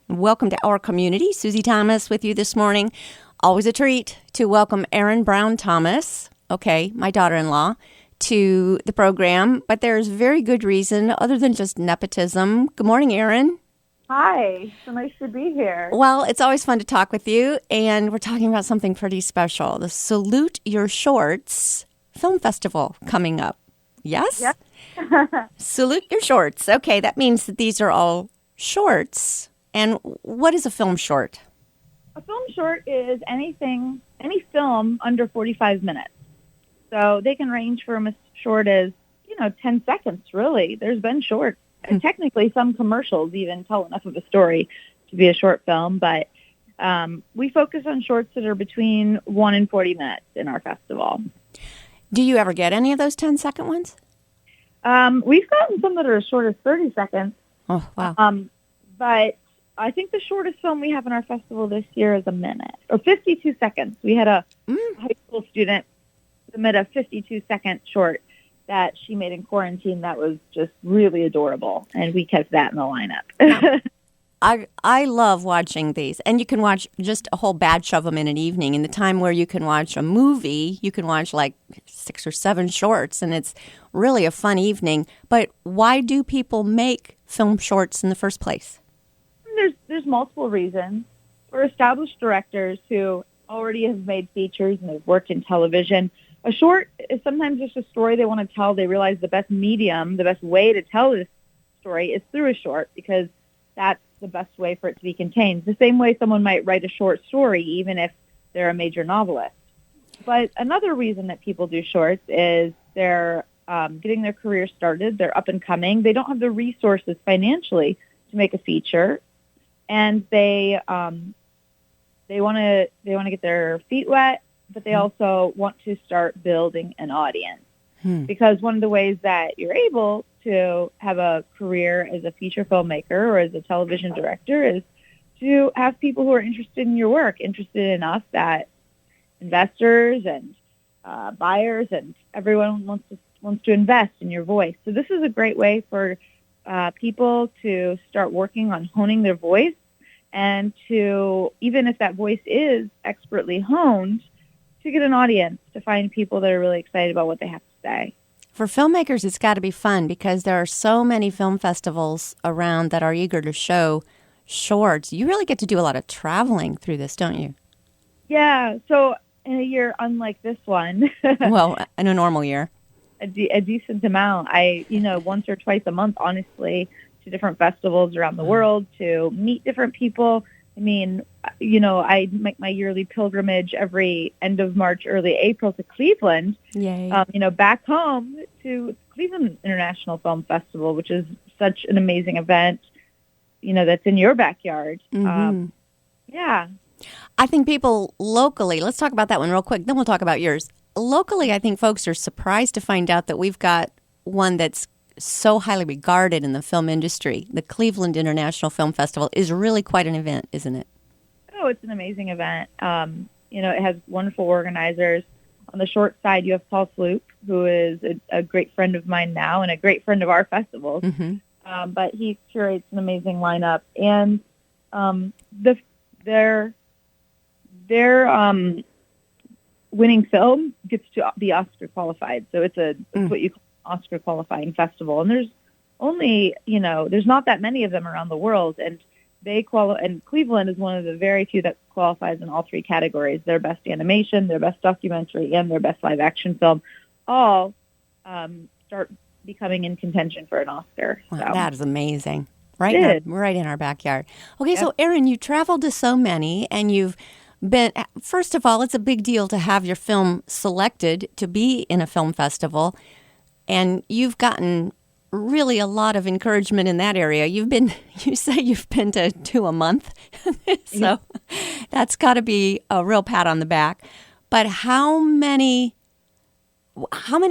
Welcome to our community. Susie Thomas with you this morning. Always a treat to welcome Erin Brown Thomas, my daughter-in-law, to the program. But there's very good reason other than just nepotism. Good morning, Erin. Hi, so nice to be here. Well, it's always fun to talk with you, and we're talking about something pretty special. The Salute Your Shorts Film Festival coming up. Yes? Yes. Salute Your Shorts. Okay, that means that these are all shorts. And what is a film short? A film short is any film under 45 minutes. So they can range from as short as, 10 seconds, really. There's been shorts. And technically, some commercials even tell enough of a story to be a short film. But we focus on shorts that are between 1 and 40 minutes in our festival. Do you ever get any of those 10-second ones? We've gotten some that are as short as 30 seconds. Oh, wow. But I think the shortest film we have in our festival this year is a minute, or 52 seconds. We had a high school student submit a 52-second short that she made in quarantine that was just really adorable, and we kept that in the lineup. I love watching these, and you can watch just a whole batch of them in an evening. In the time where you can watch a movie, you can watch like 6 or 7 shorts, and it's really a fun evening. But why do people make film shorts in the first place? There's multiple reasons. For established directors who already have made features and have worked in television, a short is sometimes just a story they want to tell. They realize the best medium, the best way to tell this story is through a short because that's the best way for it to be contained. The same way someone might write a short story, even if they're a major novelist. But another reason that people do shorts is they're getting their career started. They're up and coming. They don't have the resources financially to make a feature, and they want to get their feet wet, but they also want to start building an audience. Because one of the ways that you're able to have a career as a feature filmmaker or as a television director is to have people who are interested in your work, interested enough that investors and buyers and everyone wants to invest in your voice. So this is a great way for people to start working on honing their voice, and to, even if that voice is expertly honed, to get an audience, to find people that are really excited about what they have to say. For filmmakers, it's got to be fun because there are so many film festivals around that are eager to show shorts. You really get to do a lot of traveling through this, don't you? Yeah. So in a year unlike this one, well, in a normal year, a decent amount. Once or twice a month, honestly, to different festivals around the world to meet different people. I mean, I make my yearly pilgrimage every end of March, early April to Cleveland. Yay. Back home to Cleveland International Film Festival, which is such an amazing event, that's in your backyard. Yeah. I think people locally, let's talk about that one real quick, then we'll talk about yours. Locally, I think folks are surprised to find out that we've got one that's so highly regarded in the film industry. The Cleveland International Film Festival is really quite an event, isn't it? Oh, it's an amazing event. It has wonderful organizers. On the short side, you have Paul Sloop, who is a great friend of mine now and a great friend of our festivals. But he curates an amazing lineup. And their winning film gets to be Oscar qualified. So it's what you call an Oscar qualifying festival. And there's only, there's not that many of them around the world. And and Cleveland is one of the very few that qualifies in all 3 categories: their best animation, their best documentary, and their best live action film, all start becoming in contention for an Oscar. Wow, so that is amazing. Right in our backyard. Okay, yep. So Erin, you traveled to so many, and you've been, first of all, it's a big deal to have your film selected to be in a film festival, and you've gotten really a lot of encouragement in that area. You say you've been to 2 a month, so that's got to be a real pat on the back. But how many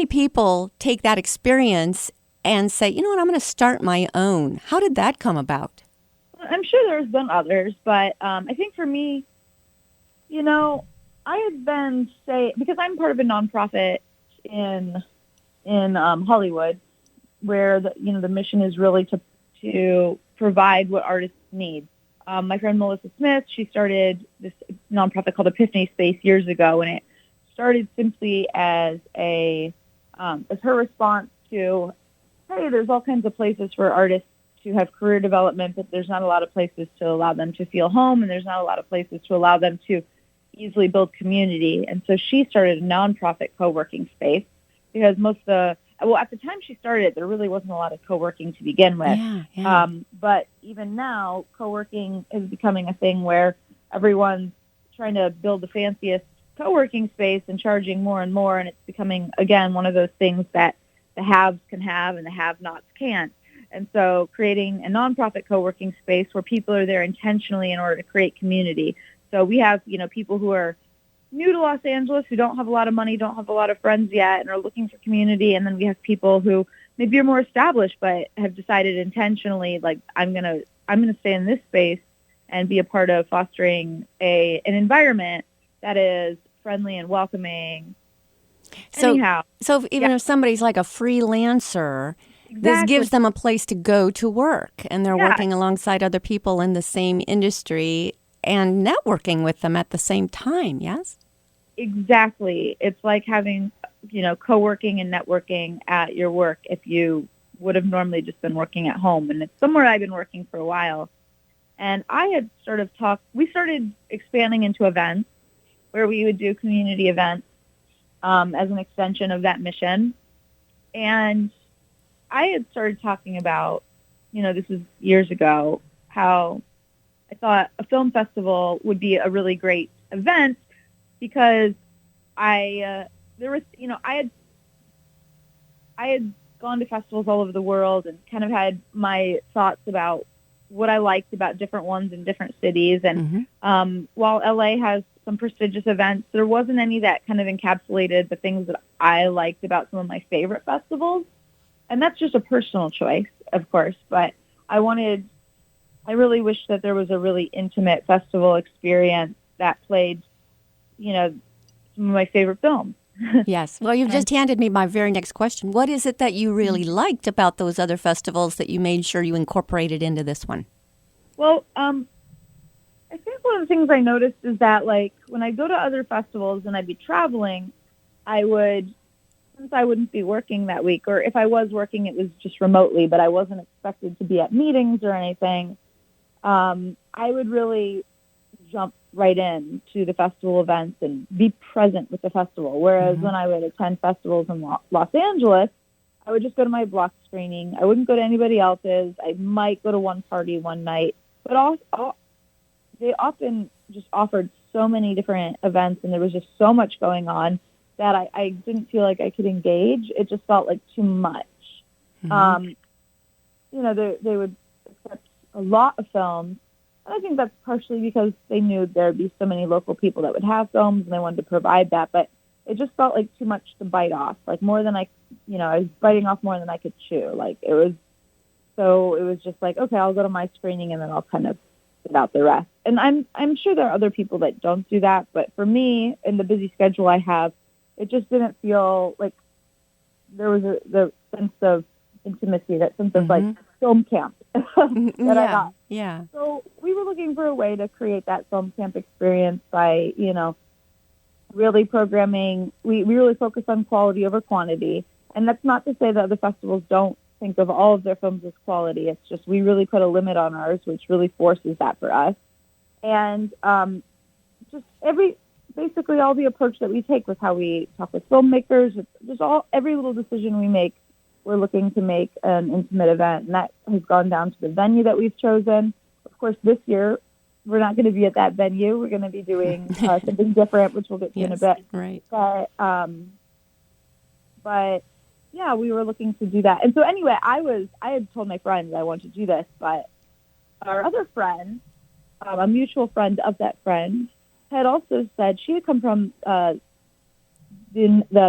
people take that experience and say, you know what, I'm going to start my own? How did that come about? I'm sure there's been others, but I think for me, I had been because I'm part of a nonprofit in Hollywood, where the mission is really to provide what artists need. My friend Melissa Smith, she started this nonprofit called Epiphany Space years ago, and it started simply as as her response to, hey, there's all kinds of places for artists to have career development, but there's not a lot of places to allow them to feel home, and there's not a lot of places to allow them to easily build community. And so she started a nonprofit co-working space because at the time she started, there really wasn't a lot of co-working to begin with. Yeah. But even now, co-working is becoming a thing where everyone's trying to build the fanciest co-working space and charging more and more, and it's becoming, again, one of those things that the haves can have and the have-nots can't. And so creating a nonprofit co-working space where people are there intentionally in order to create community. So we have, people who are new to Los Angeles, who don't have a lot of money, don't have a lot of friends yet, and are looking for community. And then we have people who maybe are more established, but have decided intentionally, like, I'm gonna stay in this space and be a part of fostering an environment that is friendly and welcoming. So even if somebody's like a freelancer, this gives them a place to go to work, and they're working alongside other people in the same industry and networking with them at the same time, yes? Exactly. It's like having, co-working and networking at your work if you would have normally just been working at home. And it's somewhere I've been working for a while. And I had we started expanding into events where we would do community events as an extension of that mission. And I had started talking about, this was years ago, how I thought a film festival would be a really great event because I had gone to festivals all over the world and kind of had my thoughts about what I liked about different ones in different cities. And while LA has some prestigious events, there wasn't any that kind of encapsulated the things that I liked about some of my favorite festivals. And that's just a personal choice, of course, but I really wish that there was a really intimate festival experience that played, some of my favorite films. Yes. Well, you've just handed me my very next question. What is it that you really liked about those other festivals that you made sure you incorporated into this one? Well, I think one of the things I noticed is that, like, when I go to other festivals and I'd be traveling, since I wouldn't be working that week, or if I was working, it was just remotely, but I wasn't expected to be at meetings or anything, I would really jump right in to the festival events and be present with the festival. Whereas when I would attend festivals in Los Angeles, I would just go to my block screening. I wouldn't go to anybody else's. I might go to one party one night, but they often just offered so many different events, and there was just so much going on that I didn't feel like I could engage. It just felt like too much. They would accept a lot of films. And I think that's partially because they knew there'd be so many local people that would have films, and they wanted to provide that. But it just felt like too much to bite off, like more than I was biting off more than I could chew. Like it was just like, okay, I'll go to my screening and then I'll kind of sit out the rest. And I'm sure there are other people that don't do that. But for me, in the busy schedule I have, it just didn't feel like there was the sense of intimacy, that sense of like film camp that I got. Yeah. So we were looking for a way to create that film camp experience by, really programming. We really focus on quality over quantity. And that's not to say that other festivals don't think of all of their films as quality. It's just we really put a limit on ours, which really forces that for us. And basically all the approach that we take with how we talk with filmmakers, every little decision we make, we're looking to make an intimate event. And that has gone down to the venue that we've chosen. Of course, this year, we're not going to be at that venue. We're going to be doing something different, which we'll get to in a bit. Right. But yeah, we were looking to do that. And so anyway, I had told my friends I wanted to do this, but our other friend, a mutual friend of that friend, had also said she had come from the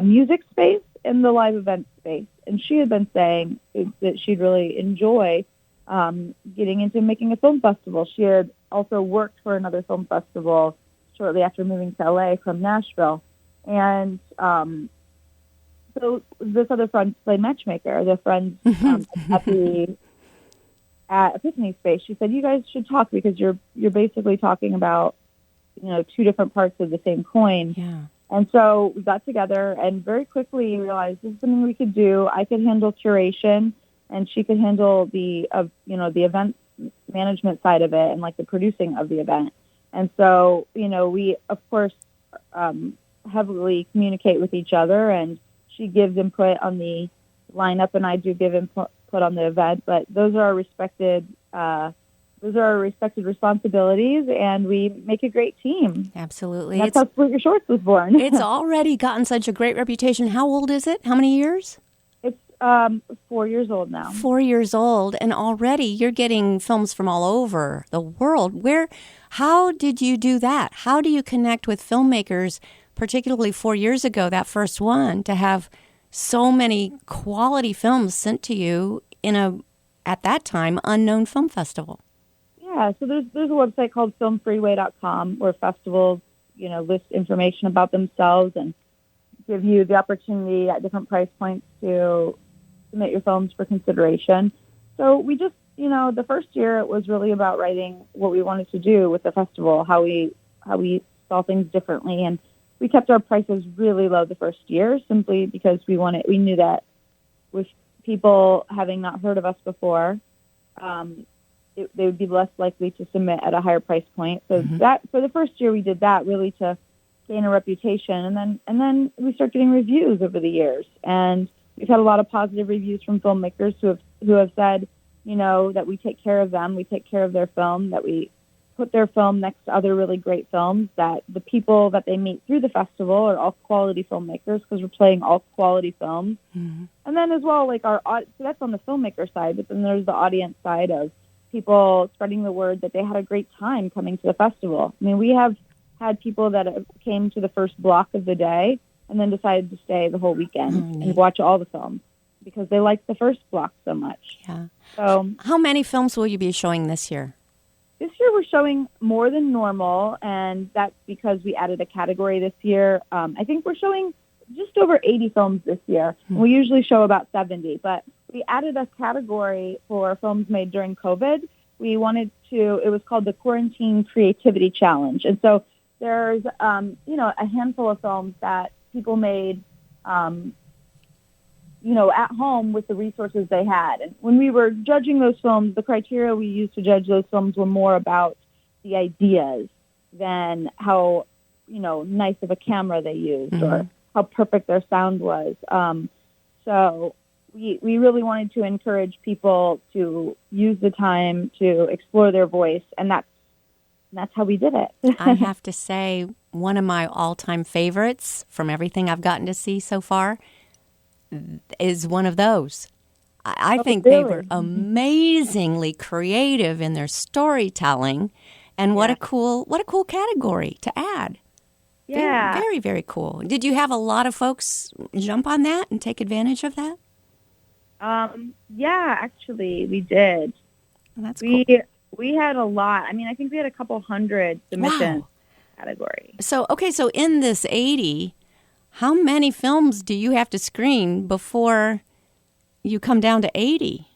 music space and the live event space. And she had been saying that she'd really enjoy getting into making a film festival. She had also worked for another film festival shortly after moving to LA from Nashville. And so this other friend played matchmaker. The friends at the at Epiphany Space. She said, "You guys should talk because you're basically talking about, two different parts of the same coin." Yeah. And so we got together and very quickly realized this is something we could do. I could handle curation, and she could handle the event management side of it and like the producing of the event. And so, we of course heavily communicate with each other, and she gives input on the lineup, and I do give input on the event. But those are our respected responsibilities, and we make a great team. Absolutely. That's how Split Your Shorts was born. It's already gotten such a great reputation. How old is it? How many years? It's 4 years old now. 4 years old, and already you're getting films from all over the world. How did you do that? How do you connect with filmmakers, particularly 4 years ago, that first one, to have so many quality films sent to you in at that time, unknown film festival? Yeah, so there's a website called filmfreeway.com where festivals, list information about themselves and give you the opportunity at different price points to submit your films for consideration. So we just, the first year it was really about writing what we wanted to do with the festival, how we saw things differently, and we kept our prices really low the first year simply because we knew that with people having not heard of us before, they would be less likely to submit at a higher price point. So that for the first year we did that really to gain a reputation, and then we start getting reviews over the years, and we've had a lot of positive reviews from filmmakers who have said, that we take care of them, we take care of their film, that we put their film next to other really great films, that the people that they meet through the festival are all quality filmmakers because we're playing all quality films. Mm-hmm. And then as well, so that's on the filmmaker side, but then there's the audience side of people spreading the word that they had a great time coming to the festival. I mean, we have had people that came to the first block of the day and then decided to stay the whole weekend and watch all the films because they liked the first block so much. Yeah. So, how many films will you be showing this year? This year we're showing more than normal, and that's because we added a category this year. I think we're showing just over 80 films this year. We usually show about 70, but we added a category for films made during COVID. It was called the Quarantine Creativity Challenge. And so there's, a handful of films that people made, at home with the resources they had. And when we were judging those films, the criteria we used to judge those films were more about the ideas than how, nice of a camera they used or how perfect their sound was. So we really wanted to encourage people to use the time to explore their voice, and that's how we did it. I have to say, one of my all-time favorites from everything I've gotten to see so far is one of those. I think really? They were amazingly creative in their storytelling, and what a cool category to add. Yeah. Very, very, very cool. Did you have a lot of folks jump on that and take advantage of that? Yeah, actually, we did. That's cool. We had a lot. I mean, I think we had a couple hundred submissions category. So in this 80, how many films do you have to screen before you come down to 80?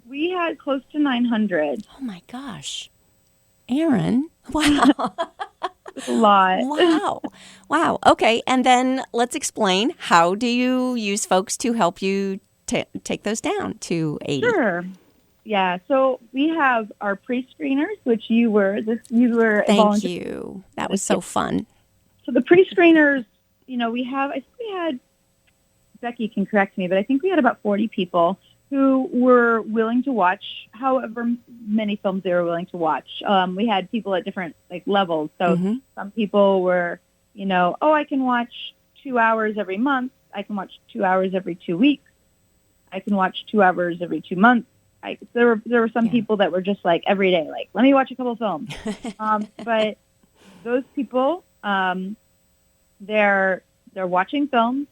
We had close to 900. Oh, my gosh. Erin, wow. It's a lot. Wow. Okay, and then let's explain, how do you use folks to help you take those down to 80? Sure. Yeah, so we have our pre-screeners, which you were Thank you. That was so fun. So the pre-screeners, we had, Becky can correct me, but I think we had about 40 people who were willing to watch however many films they were willing to watch. We had people at different levels. So some people were, I can watch 2 hours every month. I can watch 2 hours every 2 weeks. I can watch 2 hours every 2 months. There were some people that were just every day, let me watch a couple of films. But those people, they're watching films,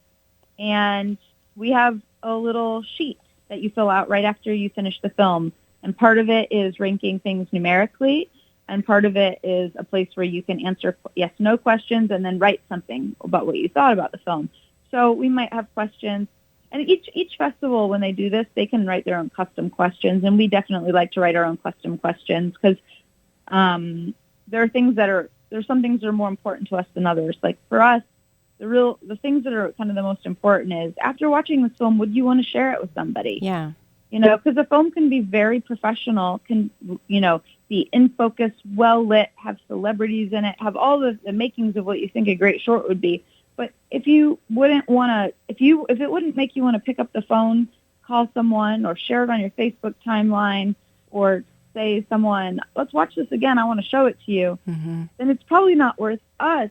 and we have a little sheet that you fill out right after you finish the film. And part of it is ranking things numerically, and part of it is a place where you can answer yes/no questions and then write something about what you thought about the film. So we might have questions And each festival, when they do this, they can write their own custom questions, and we definitely like to write our own custom questions because there's some things that are more important to us than others. Like for us, the things that are kind of the most important is after watching this film, would you want to share it with somebody? Yeah. Because the film can be very professional, can, be in focus, well lit, have celebrities in it, have all the makings of what you think a great short would be. But if it wouldn't make you want to pick up the phone, call someone, or share it on your Facebook timeline, or say someone, let's watch this again, I want to show it to you, then it's probably not worth us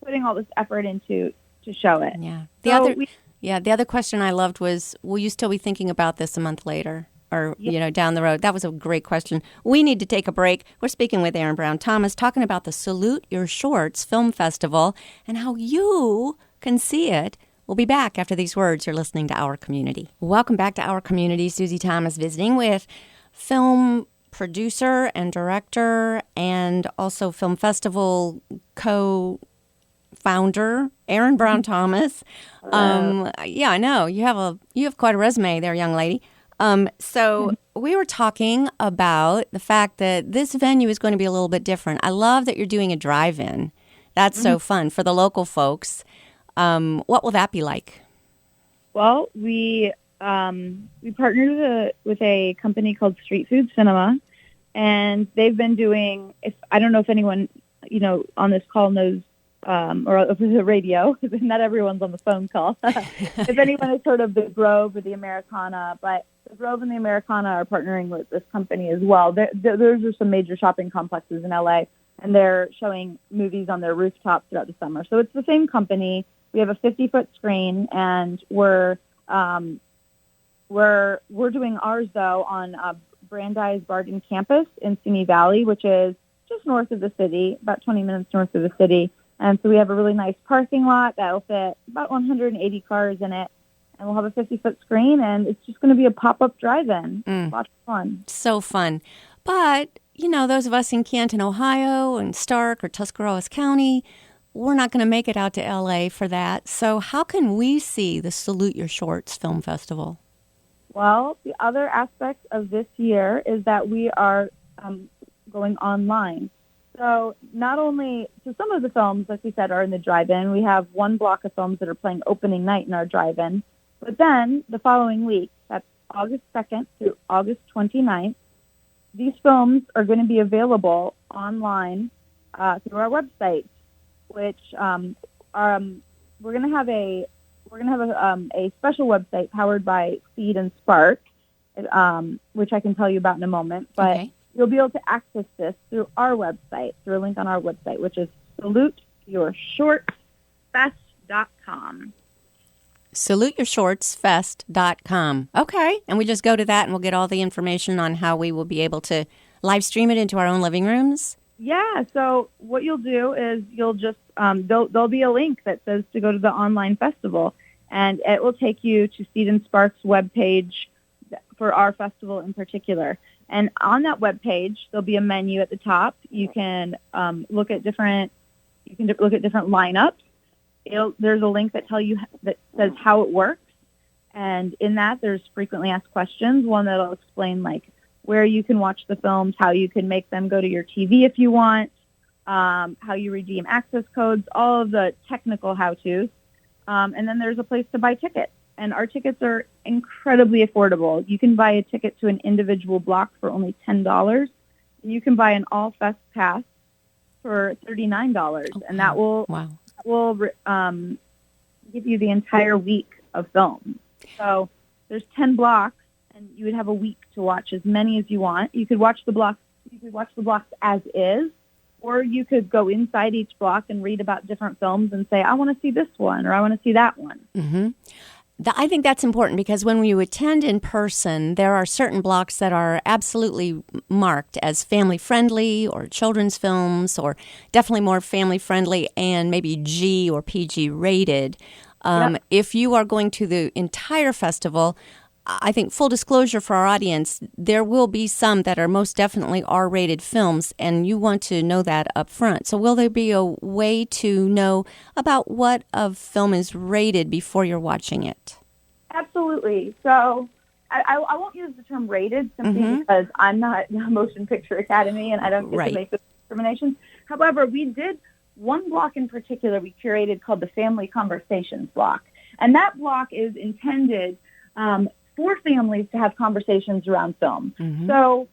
putting all this effort into to show it. Yeah. The other question I loved was, will you still be thinking about this a month later or, down the road? That was a great question. We need to take a break. We're speaking with Erin Brown Thomas, talking about the Salute Your Shorts Film Festival and how you can see it. We'll be back after these words. You're listening to Our Community. Welcome back to Our Community. Susie Thomas visiting with film producer and director and also film festival co-founder Erin Brown Thomas. I know you have quite a resume there, young lady. So we were talking about the fact that this venue is going to be a little bit different. I love that you're doing a drive-in. That's so fun for the local folks. What will that be like? Well, we partnered with a company called Street Food Cinema, and they've been doing. I don't know if anyone on this call knows. Or if it's a radio, because not everyone's on the phone call. If anyone has heard of the Grove or the Americana, but the Grove and the Americana are partnering with this company as well. Those are some major shopping complexes in LA, and they're showing movies on their rooftops throughout the summer. So it's the same company. We have a 50-foot screen, and we're doing ours though on Brandeis Barton campus in Simi Valley, which is just north of the city, about 20 minutes north of the city. And so we have a really nice parking lot that will fit about 180 cars in it. And we'll have a 50-foot screen, and it's just going to be a pop-up drive-in. Lots of fun. So fun. But, those of us in Canton, Ohio, and Stark or Tuscarawas County, we're not going to make it out to L.A. for that. So how can we see the Salute Your Shorts Film Festival? Well, the other aspect of this year is that we are going online. So some of the films, like we said, are in the drive-in. We have one block of films that are playing opening night in our drive-in. But then the following week, that's August 2nd through August 29th, these films are going to be available online through our website, which we're going to have a special website powered by Seed and Spark, which I can tell you about in a moment. But okay. You'll be able to access this through our website, through a link on our website, which is SaluteYourShortsFest.com. SaluteYourShortsFest.com. Okay. And we just go to that and we'll get all the information on how we will be able to live stream it into our own living rooms. Yeah. So what you'll do is you'll just, there'll be a link that says to go to the online festival, and it will take you to Seed and Spark's webpage for our festival in particular. And on that web page, there'll be a menu at the top. You can look at different lineups. There's a link that says how it works, and in that there's frequently asked questions. One that'll explain like where you can watch the films, how you can make them go to your TV if you want, how you redeem access codes, all of the technical how-tos. And then there's a place to buy tickets. And our tickets are incredibly affordable. You can buy a ticket to an individual block for only $10. You can buy an all-fest pass for $39, and that will give you the entire week of film. So there's 10 blocks, and you would have a week to watch as many as you want. You could watch the blocks. You could watch the blocks as is, or you could go inside each block and read about different films and say, I want to see this one, or I want to see that one. Mm-hmm. I think that's important because when you attend in person, there are certain blocks that are absolutely marked as family-friendly or children's films, or definitely more family-friendly and maybe G or PG rated. Yep. If you are going to the entire festival, I think full disclosure for our audience, there will be some that are most definitely R-rated films, and you want to know that up front. So will there be a way to know about what a film is rated before you're watching it? Absolutely. So I won't use the term rated simply because I'm not the Motion Picture Academy and I don't get to make those determinations. However, we did one block in particular we curated called the Family Conversations block. And that block is intended for families to have conversations around film. So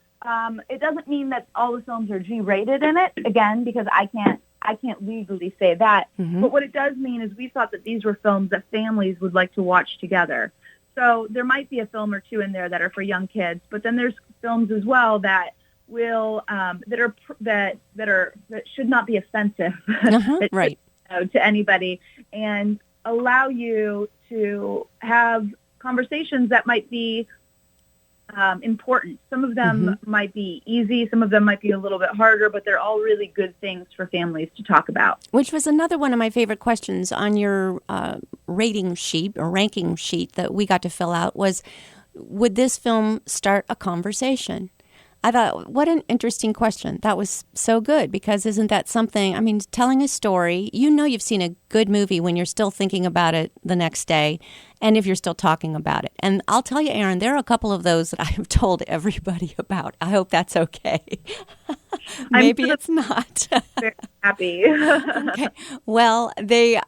it doesn't mean that all the films are G-rated in it, again, because I can't legally say that. But what it does mean is we thought that these were films that families would like to watch together. So there might be a film or two in there that are for young kids, but then there's films as well that will that should not be offensive to anybody, and allow you to have conversations that might be important. Some of them might be easy, some of them might be a little bit harder, but they're all really good things for families to talk about. Which was another one of my favorite questions on your rating sheet or ranking sheet that we got to fill out was, would this film start a conversation? I thought, what an interesting question. That was so good, because isn't that something, I mean, telling a story, you know you've seen a good movie when you're still thinking about it the next day, and if you're still talking about it. And I'll tell you, Erin, there are a couple of those that I have told everybody about. I hope that's okay. Maybe it's not. Very happy. Okay. Well, they...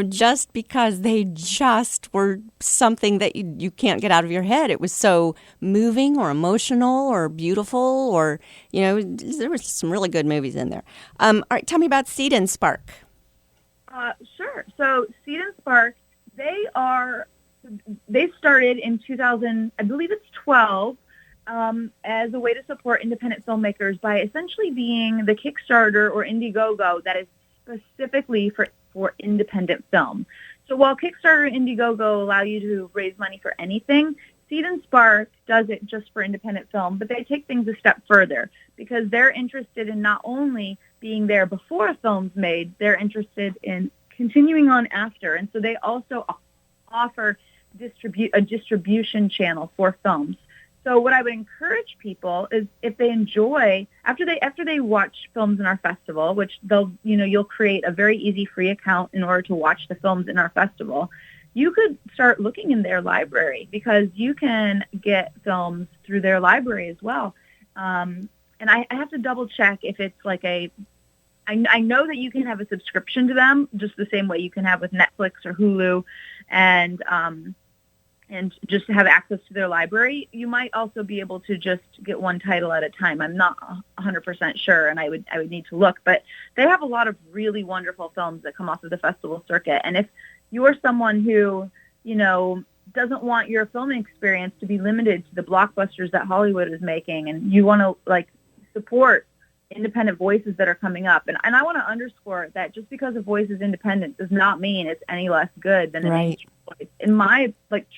just because they just were something that you can't get out of your head. It was so moving or emotional or beautiful, or, there were some really good movies in there. All right, tell me about Seed and Spark. Sure. So Seed and Spark, they started in 2000, I believe it's 12, as a way to support independent filmmakers by essentially being the Kickstarter or Indiegogo that is specifically for independent film. So while Kickstarter and Indiegogo allow you to raise money for anything, Seed and Spark does it just for independent film, but they take things a step further because they're interested in not only being there before a film's made, they're interested in continuing on after. And so they also offer a distribution channel for films. So what I would encourage people is, if they enjoy, after they watch films in our festival, which you'll create a very easy free account in order to watch the films in our festival, you could start looking in their library, because you can get films through their library as well. And I have to double check if it's like I know that you can have a subscription to them just the same way you can have with Netflix or Hulu, and just have access to their library. You might also be able to just get one title at a time. I'm not 100% sure, and I would need to look. But they have a lot of really wonderful films that come off of the festival circuit. And if you are someone who, doesn't want your filming experience to be limited to the blockbusters that Hollywood is making, and you want to support independent voices that are coming up. And I want to underscore that just because a voice is independent does not mean it's any less good than an mainstream voice. In my,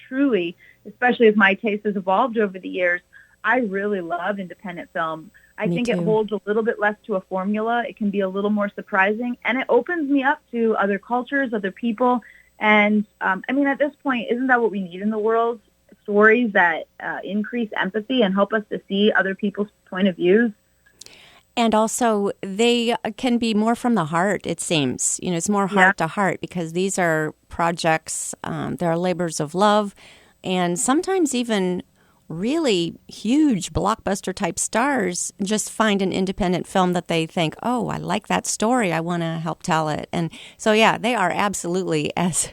truly, especially as my taste has evolved over the years, I really love independent film. I think it holds a little bit less to a formula. It can be a little more surprising, and it opens me up to other cultures, other people. And, at this point, isn't that what we need in the world? Stories that increase empathy and help us to see other people's point of views. And also, they can be more from the heart, it seems. It's more heart to heart, because these are projects, there are labors of love, and sometimes even really huge blockbuster-type stars just find an independent film that they think, oh, I like that story, I want to help tell it. And so, they are absolutely as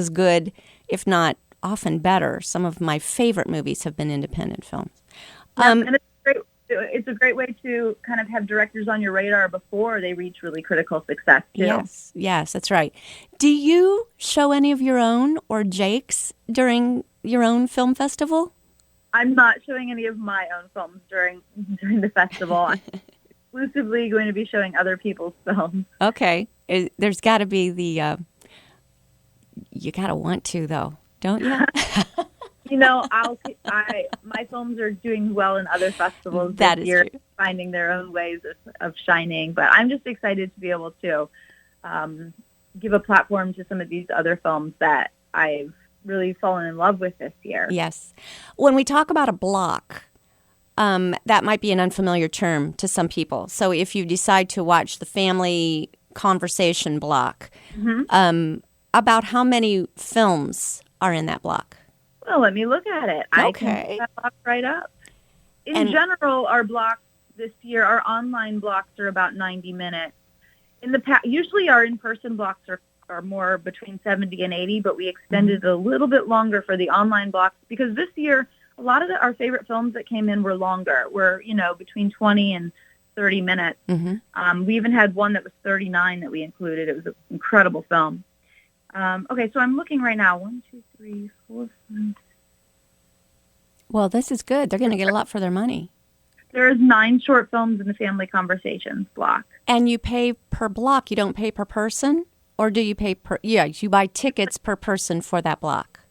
good, if not often better. Some of my favorite movies have been independent films. It's a great way to kind of have directors on your radar before they reach really critical success, too. Yes, that's right. Do you show any of your own or Jake's during your own film festival? I'm not showing any of my own films during the festival. I'm exclusively going to be showing other people's films. Okay. There's got to be you got to want to, though, don't you? My films are doing well in other festivals this year, finding their own ways of shining. But I'm just excited to be able to give a platform to some of these other films that I've really fallen in love with this year. Yes. When we talk about a block, that might be an unfamiliar term to some people. So if you decide to watch the family conversation block, about how many films are in that block? Well, let me look at it. Okay. I can put that block right up. In general, our blocks this year, our online blocks are about 90 minutes. In the past, usually our in-person blocks are more between 70 and 80, but we extended a little bit longer for the online blocks because this year, a lot of our favorite films that came in were longer. Were, between 20 and 30 minutes. Mm-hmm. We even had one that was 39 that we included. It was an incredible film. Okay, so I'm looking right now. 1, 2, 3, 4, 5. Well, this is good. They're going to get a lot for their money. There's 9 short films in the Family Conversations block. And you pay per block. You don't pay per person? Or do you pay per... Yeah, you buy tickets per person for that block.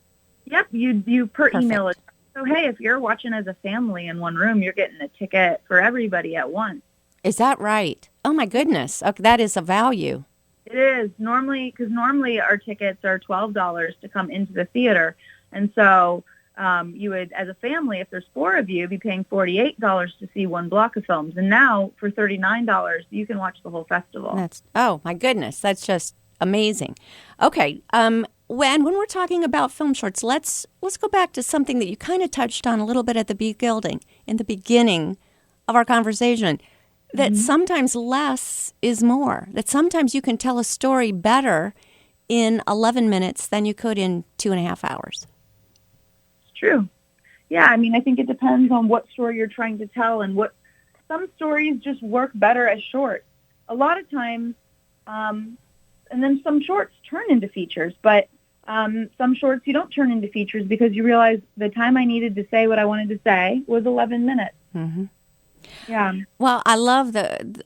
Yep, you per Perfect. email it. So, hey, if you're watching as a family in one room, you're getting a ticket for everybody at once. Is that right? Oh, my goodness. Okay, that is a value. It is. Normally our tickets are $12 to come into the theater. And so you would, as a family, if there's 4 of you, be paying $48 to see one block of films. And now for $39, you can watch the whole festival. Oh, my goodness. That's just amazing. Okay. When we're talking about film shorts, let's go back to something that you kind of touched on a little bit at the in the beginning of our conversation, that sometimes less is more, that sometimes you can tell a story better in 11 minutes than you could in 2.5 hours. It's true. Yeah, I mean, I think it depends on what story you're trying to tell and some stories just work better as shorts. A lot of times, and then some shorts turn into features, but some shorts you don't turn into features because you realize the time I needed to say what I wanted to say was 11 minutes. Mm-hmm. Yeah. Well, I love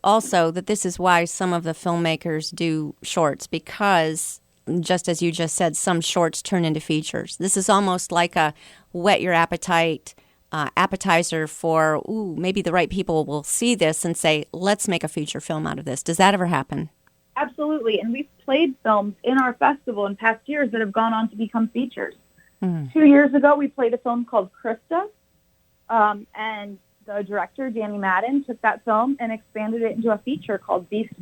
also that this is why some of the filmmakers do shorts, because just as you just said, some shorts turn into features. This is almost like a whet your appetite appetizer for, maybe the right people will see this and say, let's make a feature film out of this. Does that ever happen? Absolutely. And we've played films in our festival in past years that have gone on to become features. 2 years ago, we played a film called Krista, and the director, Danny Madden, took that film and expanded it into a feature called Beast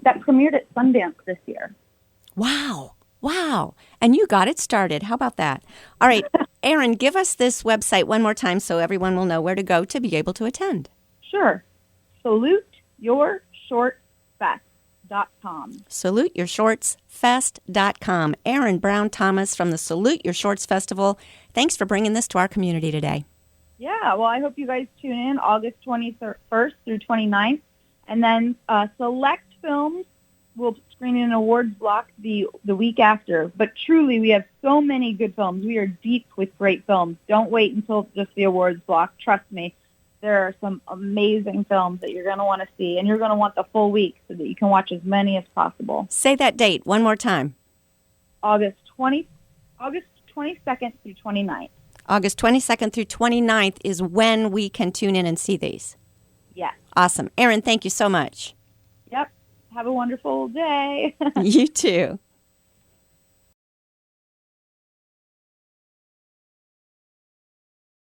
that premiered at Sundance this year. Wow. And you got it started. How about that? All right. Erin, give us this website one more time so everyone will know where to go to be able to attend. Sure. SaluteYourShortsFest.com. SaluteYourShortsFest.com. Erin Brown Thomas from the Salute Your Shorts Festival. Thanks for bringing this to our community today. Yeah, well, I hope you guys tune in August 21st through 29th. And then select films will screen in an awards block the week after. But truly, we have so many good films. We are deep with great films. Don't wait until just the awards block. Trust me, there are some amazing films that you're going to want to see. And you're going to want the full week so that you can watch as many as possible. Say that date one more time. August 22nd through 29th. August 22nd through 29th is when we can tune in and see these. Yes. Awesome. Erin, thank you so much. Yep. Have a wonderful day. You too.